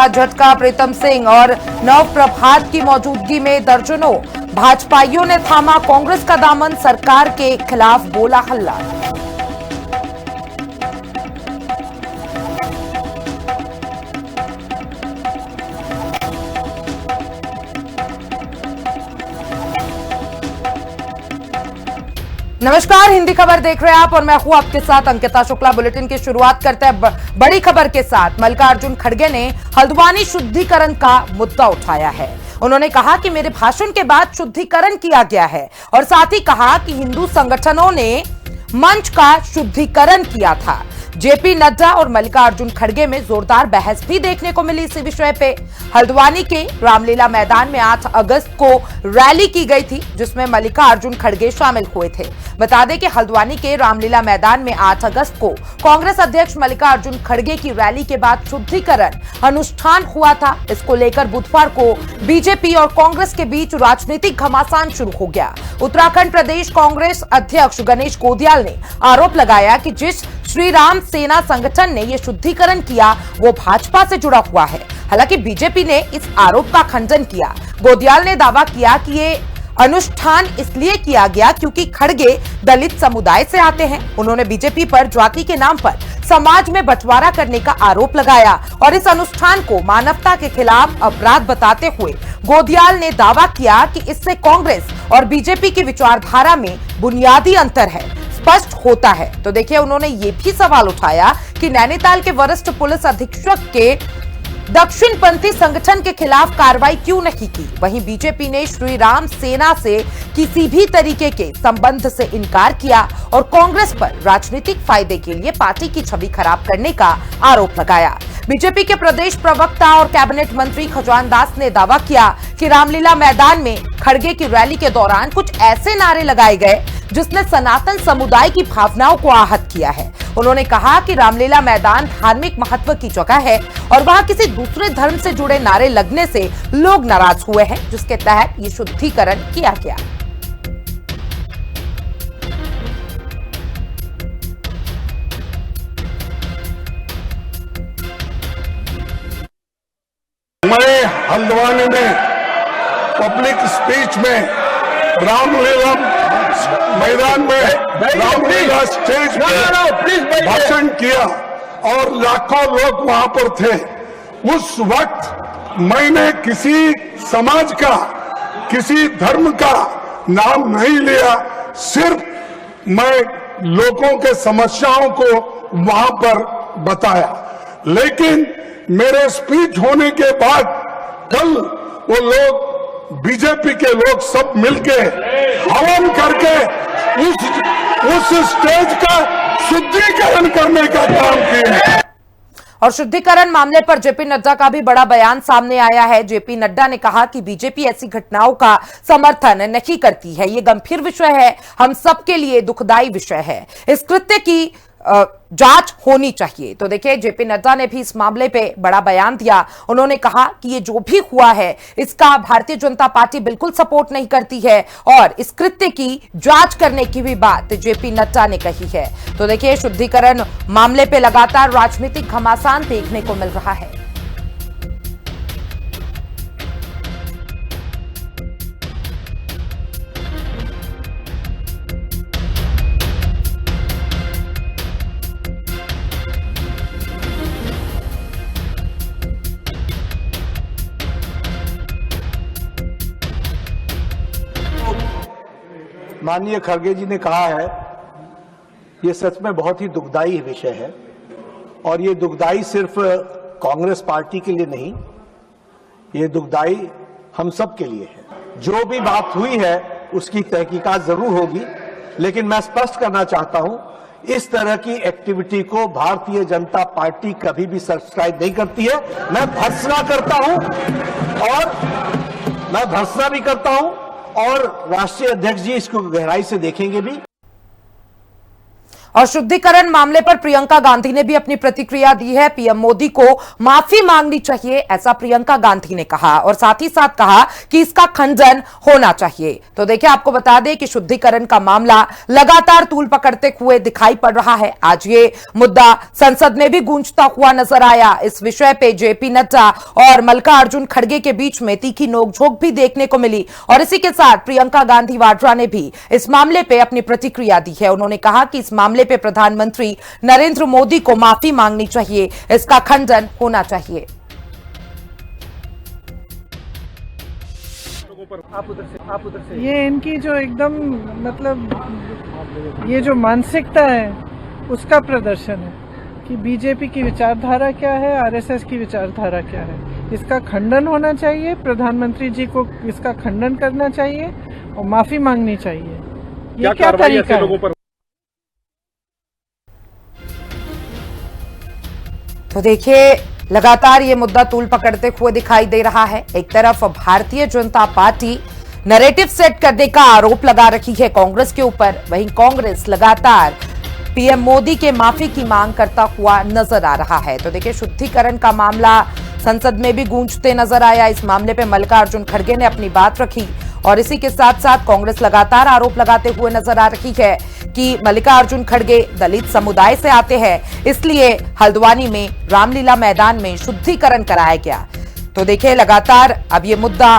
झटका। प्रीतम सिंह और नव प्रभात की मौजूदगी में दर्जनों भाजपाइयों ने थामा कांग्रेस का दामन, सरकार के खिलाफ बोला हल्ला। नमस्कार, हिंदी खबर देख रहे हैं आप और मैं हूं आपके साथ अंकिता शुक्ला। बुलेटिन की शुरुआत करते हैं बड़ी खबर के साथ। मल्लिकार्जुन खड़गे ने हल्द्वानी शुद्धिकरण का मुद्दा उठाया है। उन्होंने कहा कि मेरे भाषण के बाद शुद्धिकरण किया गया है और साथ ही कहा कि हिंदू संगठनों ने मंच का शुद्धिकरण किया था। जेपी नड्डा और मल्लिकार्जुन खड़गे में जोरदार बहस भी देखने को मिली इसी विषय पे। हल्द्वानी के रामलीला मैदान में 8 अगस्त को रैली की गई थी, जिसमें मल्लिकार्जुन खड़गे शामिल हुए थे। बता दें कि हल्द्वानी के रामलीला मैदान में 8 अगस्त को कांग्रेस अध्यक्ष मल्लिकार्जुन खड़गे की रैली के बाद शुद्धिकरण अनुष्ठान हुआ था। इसको लेकर बुधवार को बीजेपी और कांग्रेस के बीच राजनीतिक घमासान शुरू हो गया। उत्तराखंड प्रदेश कांग्रेस अध्यक्ष गणेश गोदियाल ने आरोप लगाया कि जिस श्री राम सेना संगठन ने यह शुद्धिकरण किया वो भाजपा से जुड़ा हुआ है। हालांकि बीजेपी ने इस आरोप का खंडन किया। गोदियाल ने दावा किया कि ये अनुष्ठान इसलिए किया गया क्योंकि खड़गे दलित समुदाय से आते हैं। उन्होंने बीजेपी पर जाति के नाम पर समाज में बंटवारा करने का आरोप लगाया और इस अनुष्ठान को मानवता के खिलाफ अपराध बताते हुए गोदियाल ने दावा किया कि इससे कांग्रेस और बीजेपी की विचारधारा में बुनियादी अंतर है स्पष्ट होता है। तो देखिए, उन्होंने ये भी सवाल उठाया कि नैनीताल के वरिष्ठ पुलिस अधीक्षक के दक्षिणपंथी संगठन के खिलाफ कार्रवाई क्यों नहीं की। वहीं बीजेपी ने श्री राम सेना से किसी भी तरीके के संबंध से इनकार किया और कांग्रेस पर राजनीतिक फायदे के लिए पार्टी की छवि खराब करने का आरोप लगाया। बीजेपी के प्रदेश प्रवक्ता और कैबिनेट मंत्री खजान दास ने दावा किया कि रामलीला मैदान में खड़गे की रैली के दौरान कुछ ऐसे नारे लगाए गए जिसने सनातन समुदाय की भावनाओं को आहत किया है। उन्होंने कहा कि रामलीला मैदान धार्मिक महत्व की जगह है और वहां किसी दूसरे धर्म से जुड़े नारे लगने से लोग नाराज हुए हैं, जिसके तहत ये शुद्धिकरण किया गया। मैं हल्द्वानी में पब्लिक स्पीच में रामलीला मैदान में रामलीला स्टेज पर भाषण किया और लाखों लोग वहां पर थे। उस वक्त मैंने किसी समाज का, किसी धर्म का नाम नहीं लिया, सिर्फ मैं लोगों के समस्याओं को वहां पर बताया। लेकिन मेरे स्पीच होने के बाद कल वो लोग, बीजेपी के लोग सब मिलके हवन करके उस स्टेज का शुद्धिकरण करने का काम किए। और शुद्धिकरण मामले पर जेपी नड्डा का भी बड़ा बयान सामने आया है। जेपी नड्डा ने कहा कि बीजेपी ऐसी घटनाओं का समर्थन नहीं करती है। ये गंभीर विषय है, हम सबके लिए दुखदायी विषय है। इस कृत्य की जांच होनी चाहिए। तो देखिए, जेपी नड्डा ने भी इस मामले पे बड़ा बयान दिया। उन्होंने कहा कि ये जो भी हुआ है इसका भारतीय जनता पार्टी बिल्कुल सपोर्ट नहीं करती है और इस कृत्य की जांच करने की भी बात जेपी नड्डा ने कही है। तो देखिए, शुद्धिकरण मामले पे लगातार राजनीतिक घमासान देखने को मिल रहा है। माननीय खड़गे जी ने कहा है, ये सच में बहुत ही दुखदाई विषय है और ये दुखदाई सिर्फ कांग्रेस पार्टी के लिए नहीं, ये दुखदाई हम सब के लिए है। जो भी बात हुई है उसकी तहकीकात जरूर होगी, लेकिन मैं स्पष्ट करना चाहता हूं, इस तरह की एक्टिविटी को भारतीय जनता पार्टी कभी भी सब्सक्राइब नहीं करती है। मैं भर्त्सना करता हूं और मैं भर्त्सना भी करता हूं और राष्ट्रीय अध्यक्ष जी इसको गहराई से देखेंगे भी। और शुद्धिकरण मामले पर प्रियंका गांधी ने भी अपनी प्रतिक्रिया दी है। पीएम मोदी को माफी मांगनी चाहिए, ऐसा प्रियंका गांधी ने कहा और साथ ही साथ कहा कि इसका खंडन होना चाहिए। तो देखिए, आपको बता दें कि शुद्धिकरण का मामला लगातार तूल पकड़ते हुए दिखाई पड़ रहा है। आज ये मुद्दा संसद में भी गूंजता हुआ नजर आया। इस विषय पे जेपी नड्डा और मल्लिकार्जुन खड़गे के बीच में तीखी नोकझोंक भी देखने को मिली और इसी के साथ प्रियंका गांधी वाड्रा ने भी इस मामले पे अपनी प्रतिक्रिया दी है। उन्होंने कहा कि इस मामले पे प्रधानमंत्री नरेंद्र मोदी को माफी मांगनी चाहिए, इसका खंडन होना चाहिए। ये इनकी जो एकदम मतलब ये जो मानसिकता है उसका प्रदर्शन है कि बीजेपी की विचारधारा क्या है, आरएसएस की विचारधारा क्या है। इसका खंडन होना चाहिए, प्रधानमंत्री जी को इसका खंडन करना चाहिए और माफी मांगनी चाहिए। ये क्या तरीका है? तो देखिए, लगातार ये मुद्दा तूल पकड़ते हुए दिखाई दे रहा है। एक तरफ Bharatiya Janata party narrative set करने का आरोप लगा रही है कांग्रेस के ऊपर, वहीं कांग्रेस लगातार पीएम मोदी के माफी की मांग करता हुआ नजर आ रहा है। तो देखिए, शुद्धिकरण का मामला संसद में भी गूंजते नजर आया। इस मामले पे मल्लिकार्जुन खड़गे ने अपनी बात रखी और इसी के साथ साथ कांग्रेस लगातार आरोप लगाते हुए नजर आ रही है कि मल्लिकार्जुन खड़गे दलित समुदाय से आते हैं, इसलिए हल्द्वानी में रामलीला मैदान में शुद्धिकरण कराया गया। तो देखिए, लगातार अब ये मुद्दा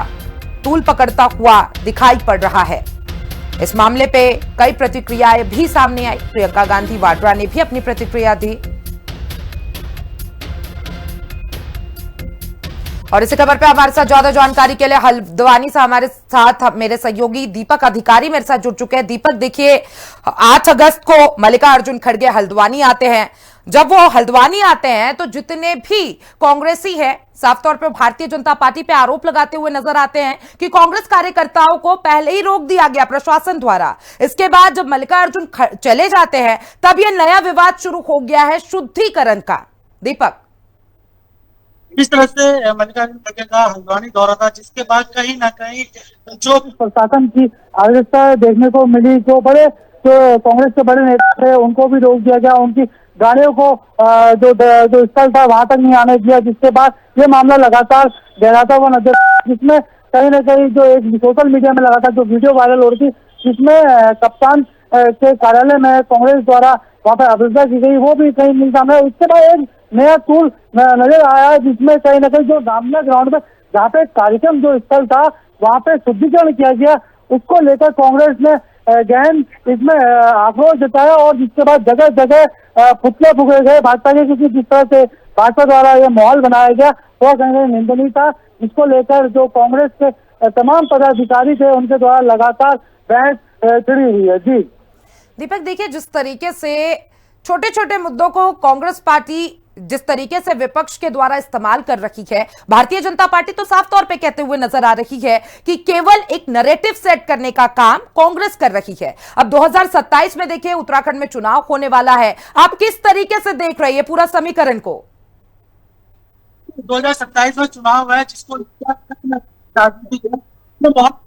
तूल पकड़ता हुआ दिखाई पड़ रहा है। इस मामले पे कई प्रतिक्रियाएं भी सामने आई। प्रियंका गांधी वाड्रा ने भी अपनी प्रतिक्रिया दी और इसी खबर पे हमारे साथ ज्यादा जानकारी के लिए हल्द्वानी से हमारे साथ मेरे सहयोगी दीपक अधिकारी मेरे साथ जुड़ चुके हैं। दीपक, देखिए, 8 अगस्त को मल्लिकार्जुन खड़गे हल्द्वानी आते हैं। जब वो हल्द्वानी आते हैं तो जितने भी कांग्रेसी है साफ तौर पे भारतीय जनता पार्टी पे आरोप लगाते हुए नजर आते हैं कि कांग्रेस कार्यकर्ताओं को पहले ही रोक दिया गया प्रशासन द्वारा। इसके बाद जब मल्लिकार्जुन चले जाते हैं तब ये नया विवाद शुरू हो गया है शुद्धिकरण का। दीपक, इस तरह से मल्लिकार्जुन खड़गे का हल्द्वानी दौरा था, जिसके बाद कहीं ना कहीं जो प्रशासन की अराजकता देखने को मिली, जो कांग्रेस के बड़े नेता थे उनको भी रोक दिया गया, उनकी गाड़ियों को जो स्थल था वहां तक नहीं आने दिया, जिसके बाद ये मामला लगातार गहराता हुआ नजर, जिसमें कहीं ना कहीं जो एक सोशल मीडिया में लगातार जो वीडियो वायरल हो रही थी, जिसमें कप्तान के कार्यालय में कांग्रेस द्वारा वहां पर अवरुद्धा की गई, वो भी कहीं नहीं सामने। उसके बाद एक नया टूल नजर आया जिसमें कहीं ना कहीं जो रामलीला ग्राउंड में जहाँ पे कार्यक्रम जो स्थल था वहां पे शुद्धिकरण किया गया, उसको लेकर कांग्रेस ने गहन इसमें आक्रोश जताया और जिसके बाद जगह जगह पुतले फूके गए भाजपा के, क्योंकि जिस तरह से भाजपा द्वारा ये माहौल बनाया गया वो कहीं निंदनीय था, जिसको लेकर जो कांग्रेस के तमाम पदाधिकारी थे उनके द्वारा लगातार बहस छिड़ी हुई है। जी दीपक, देखिए, जिस तरीके से छोटे छोटे मुद्दों को कांग्रेस पार्टी जिस तरीके से विपक्ष के द्वारा इस्तेमाल कर रही है, भारतीय जनता पार्टी तो साफ तौर पे कहते हुए नजर आ रही है कि केवल एक नैरेटिव सेट करने का काम कांग्रेस कर रही है। अब 2027 में देखिए उत्तराखंड में चुनाव होने वाला है, आप किस तरीके से देख रही है पूरा समीकरण को? 2027 में चुनाव है जिसको बहुत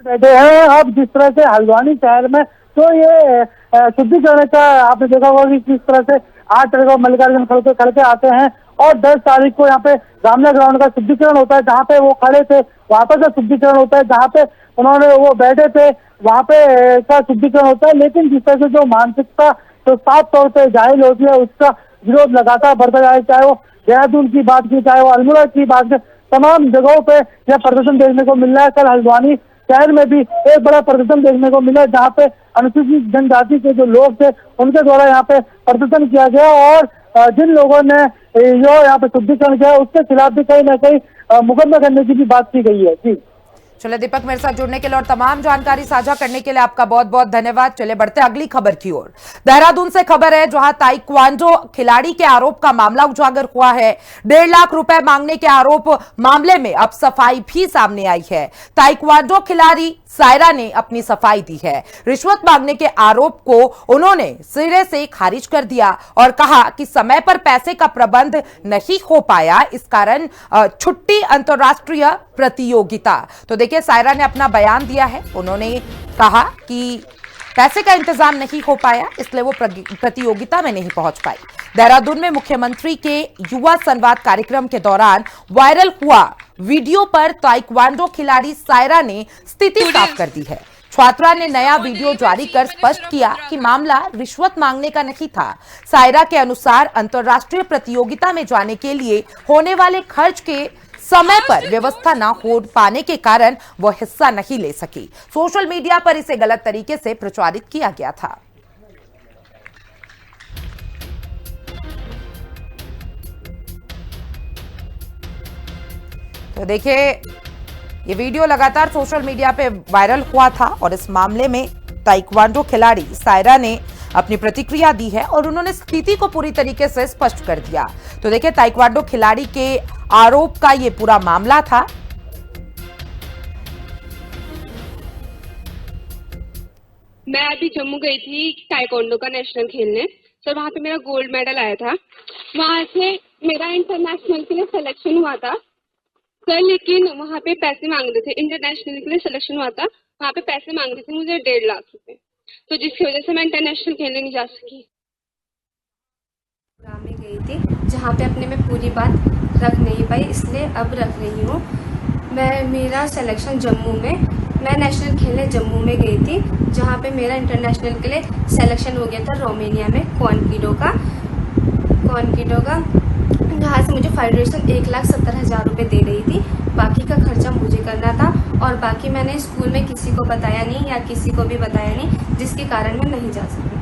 बैठे हैं। अब जिस तरह से हल्द्वानी शहर में तो ये शुद्धिकरण का आपने देखा होगा कि किस तरह से 8 तारीख को मल्लिकार्जुन खड़गे आते हैं और 10 तारीख को यहाँ पे रामलीला ग्राउंड का शुद्धिकरण होता है, जहाँ पे वो खड़े थे वहां पर का शुद्धिकरण होता है, जहाँ पे उन्होंने वो बैठे थे वहां पे का शुद्धिकरण होता है। लेकिन जिस तरह से जो मानसिकता तो साफ तौर पर जाहिर होती है, उसका विरोध लगातार बढ़ता जाए, चाहे वो देहरादून की बात की, चाहे वो अल्मोड़ा की बात की, तमाम जगहों पे यह प्रदर्शन देखने को मिल रहा है। कल हल्द्वानी शहर में भी एक बड़ा प्रदर्शन देखने को मिला, जहाँ पे अनुसूचित जनजाति के जो लोग थे उनके द्वारा यहाँ पे प्रदर्शन किया गया और जिन लोगों ने जो यहाँ पे शुद्धिकरण किया उसके खिलाफ भी कहीं ना कहीं मुकदमा करने की भी बात की गई है। जी चले दीपक, मेरे साथ जुड़ने के लिए और तमाम जानकारी साझा करने के लिए आपका बहुत बहुत धन्यवाद। चले बढ़ते अगली खबर की ओर। देहरादून से खबर है, जहां ताइक्वांडो खिलाड़ी के आरोप का मामला उजागर हुआ है। 1.5 लाख रुपए मांगने के आरोप मामले में अब सफाई भी सामने आई है। ताइक्वांडो खिलाड़ी सायरा ने अपनी सफाई दी है। रिश्वत मांगने के आरोप को उन्होंने सिरे से खारिज कर दिया और कहा कि समय पर पैसे का प्रबंध नहीं हो पाया, इस कारण छुट्टी अंतरराष्ट्रीय प्रतियोगिता। तो देखिए, सायरा ने अपना बयान दिया है। उन्होंने कहा कि पैसे का इंतजाम नहीं हो पाया, इसलिए वो प्रतियोगिता में नहीं पहुंच पाई। देहरादून में मुख्यमंत्री के युवा संवाद कार्यक्रम के दौरान वायरल हुआ वीडियो पर ताइक्वांडो खिलाड़ी सायरा ने स्थिति साफ कर दी है। छात्रा ने नया वीडियो जारी कर स्पष्ट किया कि मामला रिश्वत मांगने का नहीं था। सायरा के अनुसार अंतर्राष्ट्रीय प्रतियोगिता में जाने के लिए होने वाले खर्च के समय पर व्यवस्था न हो पाने के कारण वो हिस्सा नहीं ले सकी। सोशल मीडिया पर इसे गलत तरीके से प्रचारित किया गया था। तो देखिए, ये वीडियो लगातार सोशल मीडिया पे वायरल हुआ था और इस मामले में ताइक्वांडो खिलाड़ी सायरा ने अपनी प्रतिक्रिया दी है और उन्होंने स्थिति को पूरी तरीके से स्पष्ट कर दिया। तो देखिए, ताइक्वांडो खिलाड़ी के आरोप का ये पूरा मामला था। मैं अभी जम्मू गई थी ताइक्वांडो का नेशनल खेलने। सर वहाँ पे मेरा गोल्ड मेडल आया था। वहाँ से मेरा इंटरनेशनल के लिए सिलेक्शन हुआ था सर, लेकिन वहाँ पे पैसे मांग रहे थे। इंटरनेशनल के लिए सिलेक्शन हुआ था, वहाँ पे पैसे मांग रहे थे मुझे 1.5 लाख रुपए, तो जिसकी वजह से मैं इंटरनेशनल खेलने नहीं जा सकी। प्रोग्राम में गई थी जहाँ पे अपने में पूरी बात रख नहीं पाई, इसलिए अब रख रही हूँ। मेरा सिलेक्शन जम्मू में, मैं नेशनल खेलने जम्मू में गई थी जहाँ पे मेरा इंटरनेशनल के लिए सिलेक्शन हो गया था रोमानिया में कॉन्किडो का, जहाँ से मुझे फेडरेशन 1,70,000 रुपये दे रही थी। बाकी का खर्चा मुझे करना था और बाकी मैंने स्कूल में किसी को बताया नहीं या किसी को भी बताया नहीं, जिसके कारण मैं नहीं जा सकी।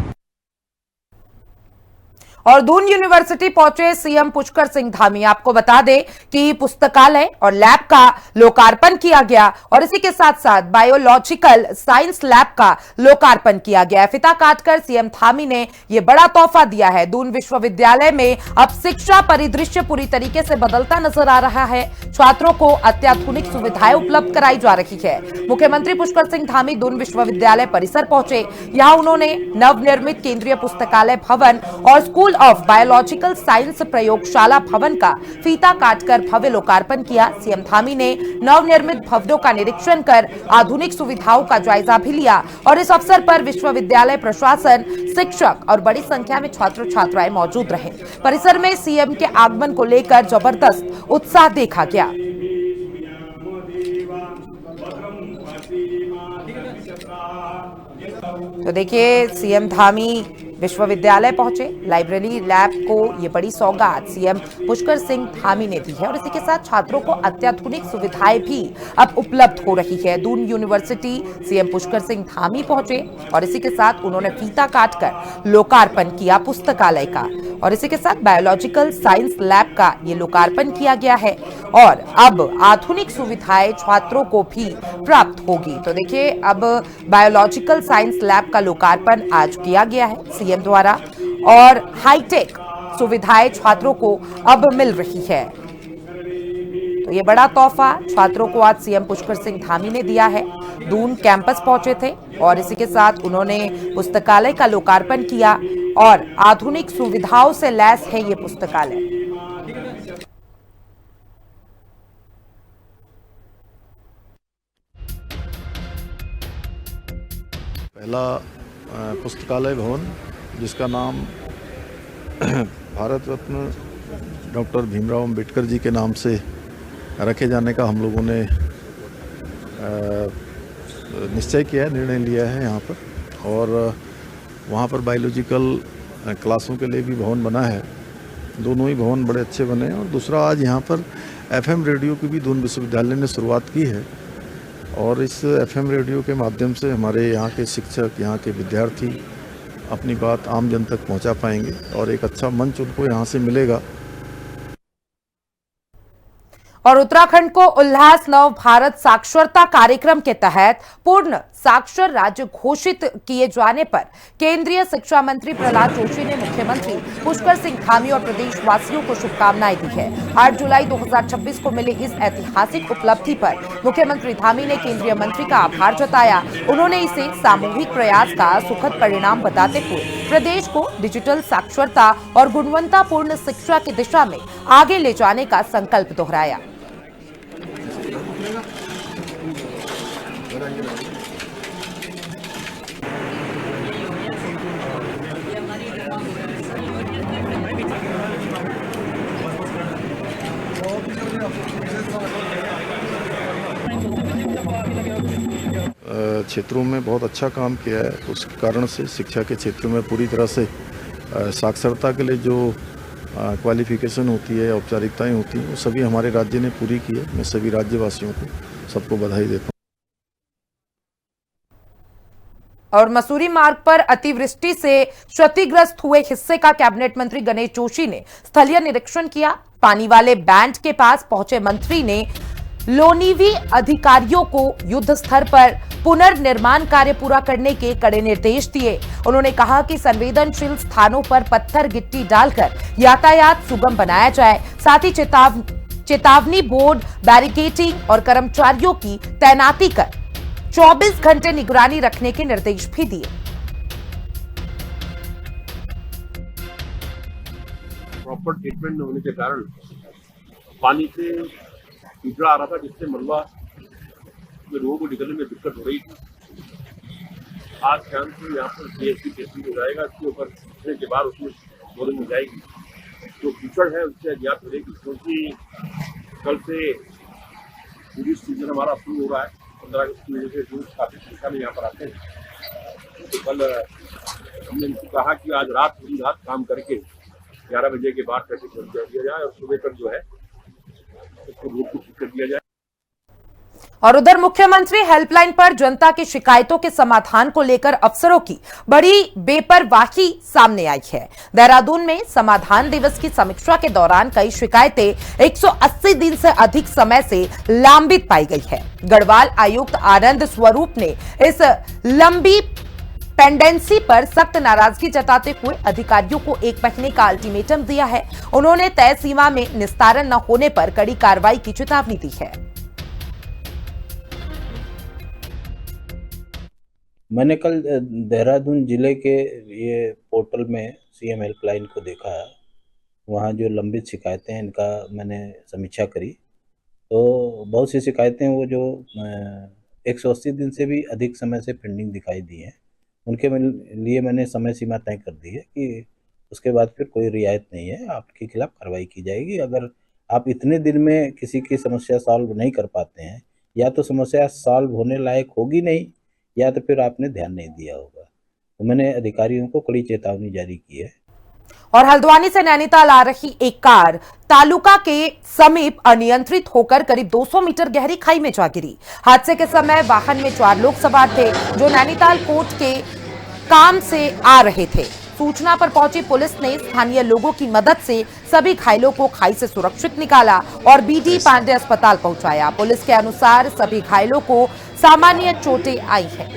और दून यूनिवर्सिटी पहुंचे सीएम पुष्कर सिंह धामी। आपको बता दें कि पुस्तकालय और लैब का लोकार्पण किया गया और इसी के साथ साथ बायोलॉजिकल साइंस लैब का लोकार्पण किया गया। फीता काटकर सीएम धामी ने यह बड़ा तोहफा दिया है। दून विश्वविद्यालय में अब शिक्षा परिदृश्य पूरी तरीके से बदलता नजर आ रहा है। छात्रों को अत्याधुनिक सुविधाएं उपलब्ध कराई जा रही है। मुख्यमंत्री पुष्कर सिंह धामी दून विश्वविद्यालय परिसर पहुंचे। यहां उन्होंने नवनिर्मित केंद्रीय पुस्तकालय भवन और स्कूल ऑफ बायोलॉजिकल साइंस प्रयोगशाला भवन का फीता काटकर भव्य लोकार्पण किया। सीएम धामी ने नवनिर्मित भवनों का निरीक्षण कर आधुनिक सुविधाओं का जायजा भी लिया और इस अवसर पर विश्वविद्यालय प्रशासन, शिक्षक और बड़ी संख्या में छात्र छात्राएं मौजूद रहे। परिसर में सीएम के आगमन को लेकर जबरदस्त उत्साह देखा गया। तो देखिए, सीएम धामी विश्वविद्यालय पहुंचे। लाइब्रेरी लैब को ये बड़ी सौगात सीएम पुष्कर सिंह धामी ने दी है और इसी के साथ छात्रों को अत्याधुनिक सुविधाएं भी अब उपलब्ध हो रही है। दून यूनिवर्सिटी सीएम पुष्कर सिंह धामी पहुंचे और इसी के साथ उन्होंने फीता काटकर लोकार्पण किया पुस्तकालय का और इसी के साथ बायोलॉजिकल साइंस लैब का ये लोकार्पण किया गया है और अब आधुनिक सुविधाएं छात्रों को भी प्राप्त होगी। तो देखिए, अब बायोलॉजिकल साइंस लैब का लोकार्पण आज किया गया है सीएम द्वारा और हाईटेक सुविधाएं छात्रों को अब मिल रही है। तो ये बड़ा तोहफा छात्रों को आज सीएम पुष्कर सिंह धामी ने दिया है। दून कैंपस पहुंचे थे और इसी के साथ उन्होंने पुस्तकालय का लोकार्पण किया और आधुनिक सुविधाओं से लैस है ये पुस्तकालय। पहला पुस्तकालय भवन जिसका नाम भारत रत्न डॉक्टर भीमराव अंबेडकर जी के नाम से रखे जाने का हम लोगों ने निश्चय किया है, निर्णय लिया है यहाँ पर। और वहाँ पर बायोलॉजिकल क्लासों के लिए भी भवन बना है। दोनों ही भवन बड़े अच्छे बने हैं। और दूसरा, आज यहाँ पर एफएम रेडियो की भी दून विश्वविद्यालय ने शुरुआत की है और इस एफएम रेडियो के माध्यम से हमारे यहाँ के शिक्षक, यहाँ के विद्यार्थी अपनी बात आम जन तक पहुँचा पाएंगे और एक अच्छा मंच उनको यहाँ से मिलेगा। और उत्तराखंड को उल्लास नव भारत साक्षरता कार्यक्रम के तहत पूर्ण साक्षर राज्य घोषित किए जाने पर केंद्रीय शिक्षा मंत्री प्रहलाद जोशी ने मुख्यमंत्री पुष्कर सिंह धामी और प्रदेशवासियों को शुभकामनाएं दी है। 8 जुलाई 2026 को मिले इस ऐतिहासिक उपलब्धि पर मुख्यमंत्री धामी ने केंद्रीय मंत्री का आभार जताया। उन्होंने इसे सामूहिक प्रयास का सुखद परिणाम बताते हुए प्रदेश को डिजिटल साक्षरता और गुणवत्तापूर्ण शिक्षा की दिशा में आगे ले जाने का संकल्प दोहराया। क्षेत्रों में बहुत अच्छा काम किया है। उस कारण से शिक्षा के क्षेत्र में पूरी तरह से साक्षरता के लिए जो क्वालिफिकेशन होती है, औपचारिकताएं होती हैं, वो सभी हमारे राज्य ने पूरी की है। मैं सभी राज्यवासियों को सबको बधाई देता हूँ। और मसूरी मार्ग पर अतिवृष्टि से क्षतिग्रस्त हुए हिस्से का कैबिनेट मंत्री गणेश जोशी ने स्थलीय निरीक्षण किया। पानी वाले बैंड के पास पहुंचे मंत्री ने लोनीवी अधिकारियों को युद्ध स्तर पर पुनर्निर्माण कार्य पूरा करने के कड़े निर्देश दिए। उन्होंने कहा कि संवेदनशील स्थानों पर पत्थर गिट्टी डालकर यातायात सुगम बनाया जाए। साथ ही चेतावनी बोर्ड, बैरिकेडिंग और कर्मचारियों की तैनाती कर 24 घंटे निगरानी रखने के निर्देश भी दिए। प्रॉपर ट्रीटमेंट न होने के कारण पानी से कीचड़ा आ रहा था, जिससे मलबा में लोगों को निकलने में दिक्कत हो रही थी। आज शाम से यहाँ पर CSP टेस्टिंग हो जाएगा। इसके ऊपर पूछने के बाद उसमें बोरिंग हो जाएगी। जो कीचड़ है उससे ज्ञात करेगी, क्योंकि कल से टूरिस्ट सीजन हमारा शुरू हो रहा है। 15 अगस्त की वजह से टूरिस्ट काफी संख्या में यहाँ पर आते हैं। तो कल हमने इनको कहा कि आज पूरी रात काम करके 11 बजे के बाद ट्रैफिक बंद कर दिया जाए और सुबह तक जो है उसको रूट को ठीक कर दिया जाए। और उधर मुख्यमंत्री हेल्पलाइन पर जनता की शिकायतों के समाधान को लेकर अफसरों की बड़ी बेपरवाही सामने आई है। देहरादून में समाधान दिवस की समीक्षा के दौरान कई शिकायतें 180 दिन से अधिक समय से लंबित पाई गई है। गढ़वाल आयुक्त आनंद स्वरूप ने इस लंबी पेंडेंसी पर सख्त नाराजगी जताते हुए अधिकारियों को 1 महीने का अल्टीमेटम दिया है। उन्होंने तय सीमा में निस्तारण न होने पर कड़ी कार्रवाई की चेतावनी दी है। मैंने कल देहरादून जिले के ये पोर्टल में CM हेल्पलाइन को देखा। वहाँ जो लंबित शिकायतें हैं इनका मैंने समीक्षा करी, तो बहुत सी शिकायतें वो जो 180 दिन से भी अधिक समय से पेंडिंग दिखाई दी हैं, उनके लिए मैंने समय सीमा तय कर दी है कि उसके बाद फिर कोई रियायत नहीं है, आपके खिलाफ कार्रवाई की जाएगी। अगर आप इतने दिन में किसी की समस्या सॉल्व नहीं कर पाते हैं, या तो समस्या सॉल्व होने लायक होगी नहीं, या तो फिर आपने ध्यान नहीं दिया होगा। तो मैंने अधिकारियों को कड़ी चेतावनी जारी की है। और हल्द्वानी से नैनीताल आ रही एक कार तालुका के समीप अनियंत्रित होकर करीब 200 मीटर गहरी खाई में जा गिरी। हादसे के समय वाहन में 4 लोग सवार थे जो नैनीताल कोर्ट के काम से आ रहे थे। सूचना पर पहुंची पुलिस ने स्थानीय लोगों की मदद से सभी घायलों को खाई से सुरक्षित निकाला और BD पांडे अस्पताल पहुंचाया। पुलिस के अनुसार सभी घायलों को सामान्य चोटें आई हैं।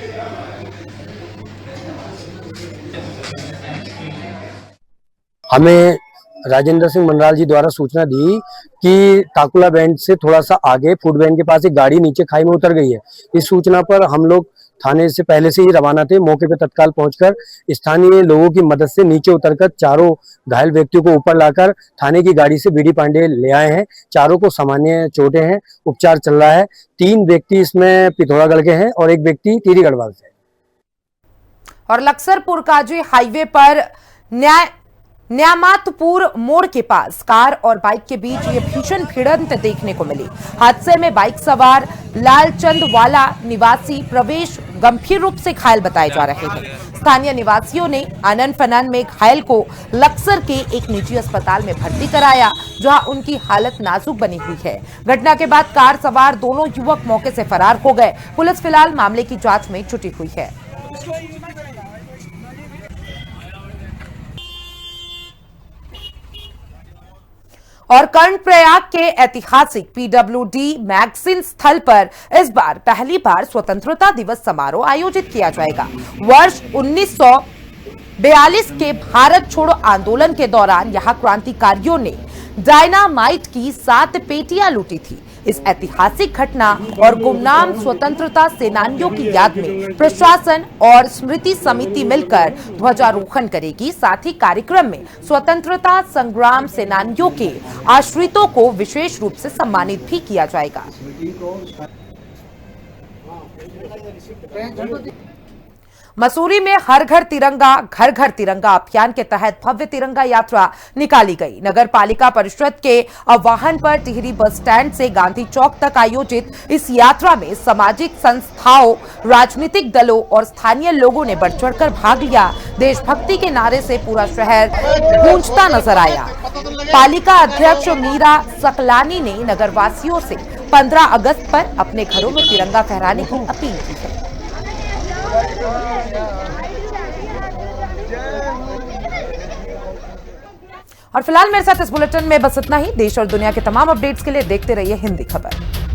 हमें राजेंद्र सिंह मंडराल जी द्वारा सूचना दी कि ताकुला बैंड से थोड़ा सा आगे फूड वैन के पास एक गाड़ी नीचे खाई में उतर गई है। इस सूचना पर हम लोग थाने से पहले से ही रवाना थे। मौके पर तत्काल पहुंचकर स्थानीय लोगों की मदद से नीचे उतरकर चारों घायल व्यक्तियों को ऊपर लाकर थाने की गाड़ी से BD पांडे ले आए हैं। चारों को सामान्य चोटें हैं, उपचार चल रहा है। 3 व्यक्ति इसमें पिथौरागढ़ के हैं और 1 व्यक्ति टिहरी गढ़वाल से। और लक्सरपुर काजी हाईवे पर न्यामातपुर मोड़ के पास कार और बाइक के बीच ये भीषण भिड़ंत देखने को मिली। हादसे में बाइक सवार लालचंद वाला निवासी प्रवेश गंभीर रूप से घायल बताए जा रहे हैं। स्थानीय निवासियों ने आनन फनन में घायल को लक्सर के एक निजी अस्पताल में भर्ती कराया, जहां उनकी हालत नाजुक बनी हुई है। घटना के बाद कार सवार दोनों युवक मौके से फरार हो गए। पुलिस फिलहाल मामले की जांच में जुटी हुई है। और कर्णप्रयाग के ऐतिहासिक PWD मैगजीन स्थल पर इस बार पहली बार स्वतंत्रता दिवस समारोह आयोजित किया जाएगा। वर्ष 1942 के भारत छोड़ो आंदोलन के दौरान यहां क्रांतिकारियों ने डायनामाइट की 7 पेटियां लूटी थी। इस ऐतिहासिक घटना और गुमनाम स्वतंत्रता सेनानियों की याद में प्रशासन और स्मृति समिति मिलकर ध्वजारोहण करेगी। साथ ही कार्यक्रम में स्वतंत्रता संग्राम सेनानियों के आश्रितों को विशेष रूप से सम्मानित भी किया जाएगा। मसूरी में हर घर तिरंगा अभियान के तहत भव्य तिरंगा यात्रा निकाली गई। नगर पालिका परिषद के आह्वान पर टिहरी बस स्टैंड से गांधी चौक तक आयोजित इस यात्रा में सामाजिक संस्थाओं, राजनीतिक दलों और स्थानीय लोगों ने बढ़ चढ़कर भाग लिया। देशभक्ति के नारे से पूरा शहर गूंजता नजर आया। पालिका अध्यक्ष मीरा सकलानी ने नगरवासियों से 15 अगस्त पर अपने घरों में तिरंगा फहराने की अपील की है। और फिलहाल मेरे साथ इस बुलेटिन में बस इतना ही। देश और दुनिया के तमाम अपडेट्स के लिए देखते रहिए हिंदी खबर।